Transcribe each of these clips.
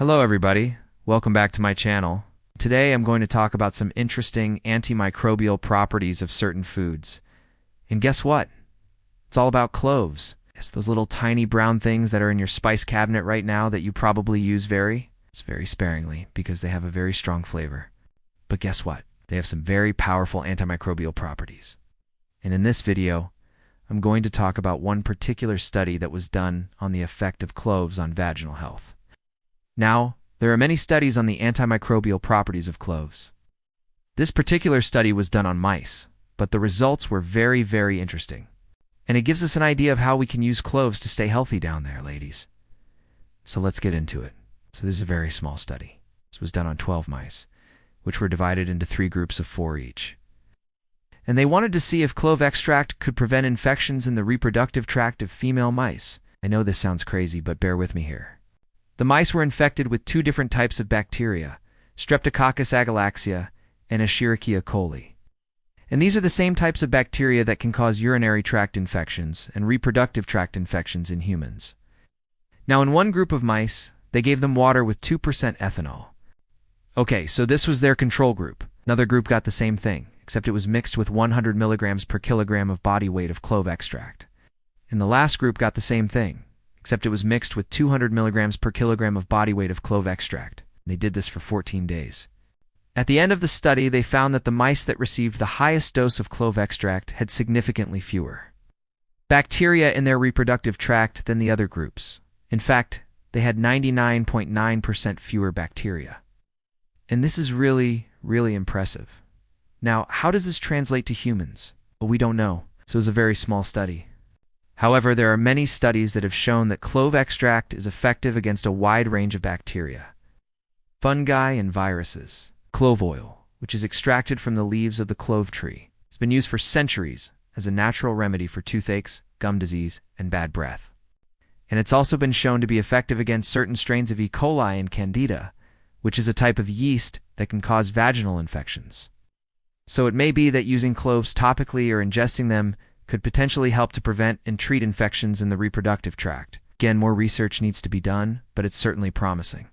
Hello everybody, welcome back to my channel. Today I'm going to talk about some interesting antimicrobial properties of certain foods. And guess what? It's all about cloves. It's those little tiny brown things that are in your spice cabinet right now that you probably use very sparingly because they have a very strong flavor. But guess what? They have some very powerful antimicrobial properties. And in this video, I'm going to talk about one particular study that was done on the effect of cloves on vaginal health. Now, there are many studies on the antimicrobial properties of cloves. This particular study was done on mice, but the results were very, very interesting. And it gives us an idea of how we can use cloves to stay healthy down there, ladies. So let's get into it. So this is a very small study. This was done on 12 mice, which were divided into 3 groups of 4 each. And they wanted to see if clove extract could prevent infections in the reproductive tract of female mice. I know this sounds crazy, but bear with me here. The mice were infected with 2 different types of bacteria, Streptococcus agalactiae and Escherichia coli. And these are the same types of bacteria that can cause urinary tract infections and reproductive tract infections in humans. Now, in one group of mice, they gave them water with 2% ethanol. Okay, so this was their control group. Another group got the same thing, except it was mixed with 100 milligrams per kilogram of body weight of clove extract. And the last group got the same thing, except it was mixed with 200 milligrams per kilogram of body weight of clove extract. They did this for 14 days. At the end of the study, they found that the mice that received the highest dose of clove extract had significantly fewer bacteria in their reproductive tract than the other groups. In fact, they had 99.9% fewer bacteria. And this is really, really impressive. Now, how does this translate to humans? Well, we don't know, so it was a very small study. However, there are many studies that have shown that clove extract is effective against a wide range of bacteria, fungi, and viruses. Clove oil, which is extracted from the leaves of the clove tree, has been used for centuries as a natural remedy for toothaches, gum disease, and bad breath. And it's also been shown to be effective against certain strains of E. coli and Candida, which is a type of yeast that can cause vaginal infections. So it may be that using cloves topically or ingesting them could potentially help to prevent and treat infections in the reproductive tract. Again, more research needs to be done, but it's certainly promising.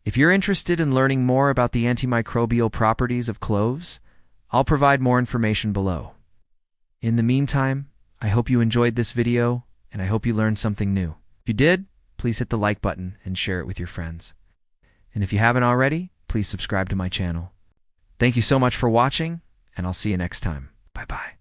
If you're interested in learning more about the antimicrobial properties of cloves, I'll provide more information below. In the meantime, I hope you enjoyed this video, and I hope you learned something new. If you did, please hit the like button and share it with your friends. And if you haven't already, please subscribe to my channel. Thank you so much for watching, and I'll see you next time. Bye-bye.